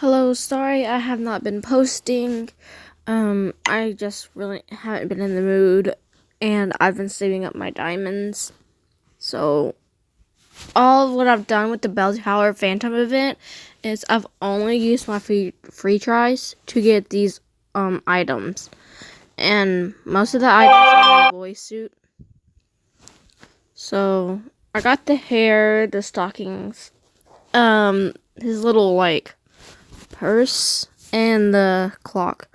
Hello, sorry I have not been posting. I just really haven't been in the mood, and I've been saving up my diamonds. So, all of what I've done with the Bell Tower Phantom event is I've only used my free tries to get these items, and most of the items are in the boy suit. So, I got the hair, the stockings, his little purse, and the clock.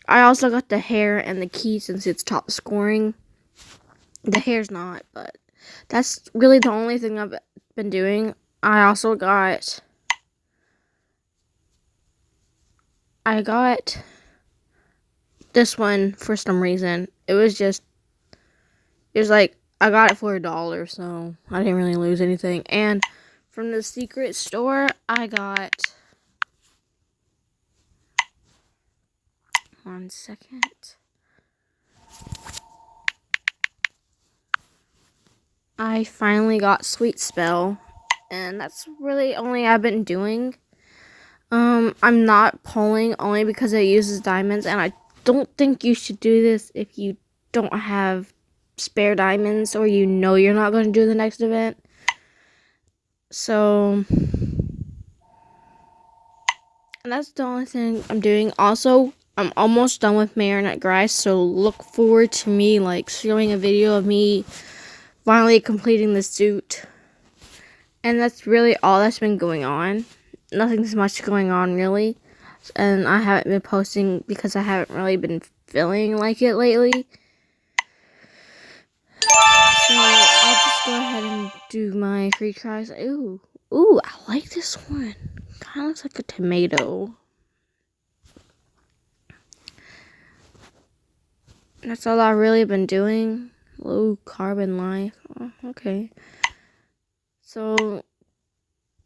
I also got the hair and the key since it's top scoring. The hair's not, but that's really the only thing I've been doing. I got this one for some reason. I got it for $1, so I didn't really lose anything. And from the secret store, I got, one second. I finally got Sweet Spell, and that's really only I've been doing. I'm not pulling only because it uses diamonds, and I don't think you should do this if you don't have spare diamonds or you know you're not going to do the next event. So, and that's the only thing I'm doing. Also, I'm almost done with Marinette Grice, so look forward to me showing a video of me finally completing the suit. And that's really all that's been going on. Nothing's much going on really. And I haven't been posting because I haven't really been feeling like it lately. So I'll just go ahead and do my free tries. Ooh, I like this one. Kind of looks like a tomato. That's all I've really been doing. Low carbon life. Oh, okay. So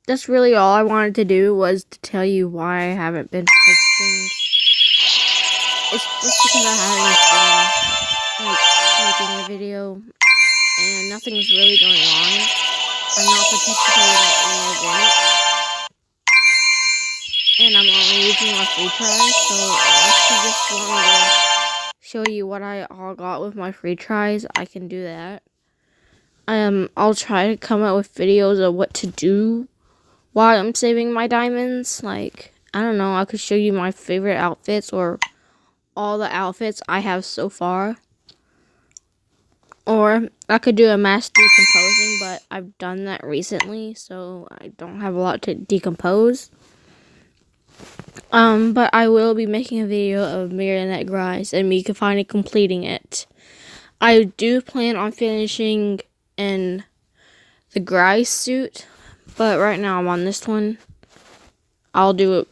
that's really all I wanted to do, was to tell you why I haven't been posting. It's just because I haven't been making a video, and nothing's really going on. I'm not participating in any events, and I'm only using my free tries. So unless you just want me to show you what I all got with my free tries, I can do that. I'll try to come up with videos of what to do while I'm saving my diamonds. I don't know, I could show you my favorite outfits or all the outfits I have so far. Or I could do a mass decomposing, but I've done that recently, so I don't have a lot to decompose. But I will be making a video of Marinette Grice and me finally completing it. I do plan on finishing in the Grice suit, but right now I'm on this one. I'll be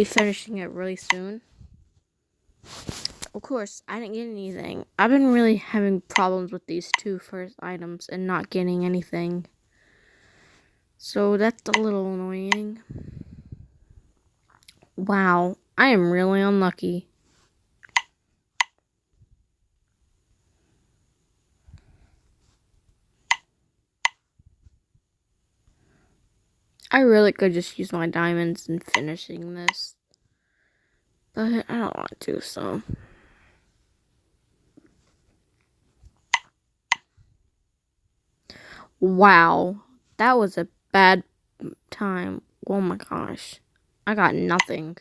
finishing it really soon. Of course, I didn't get anything. I've been really having problems with these two first items and not getting anything. So that's a little annoying. Wow, I am really unlucky. I really could just use my diamonds in finishing this, but I don't want to, so. Wow, that was a bad time. Oh my gosh, I got nothing.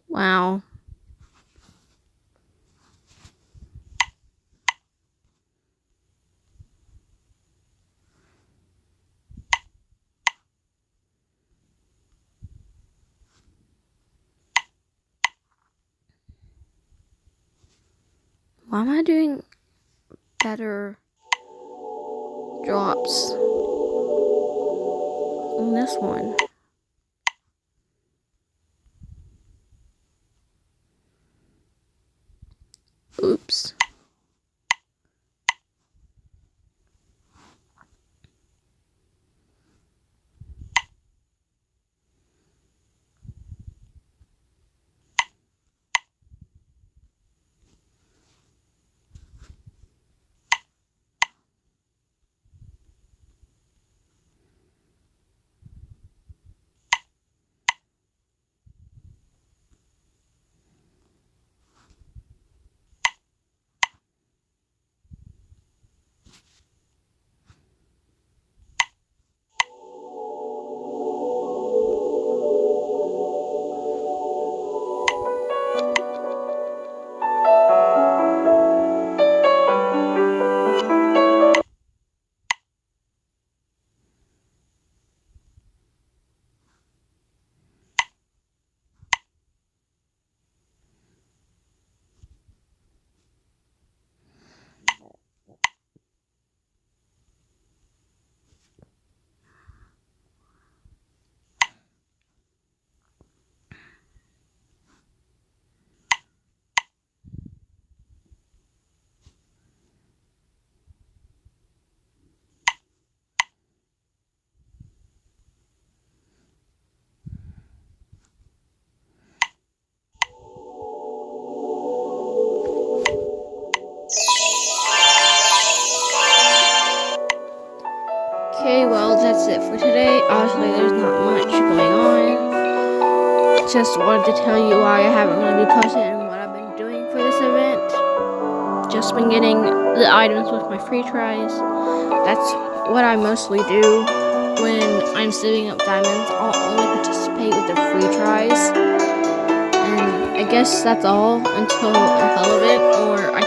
Wow. Why am I doing better drops on this one? Oops. for today. Honestly, there's not much going on. Just wanted to tell you why I haven't really been posting and what I've been doing for this event. Just been getting the items with my free tries. That's what I mostly do when I'm saving up diamonds. I'll only participate with the free tries. And I guess that's all until a relevant, or I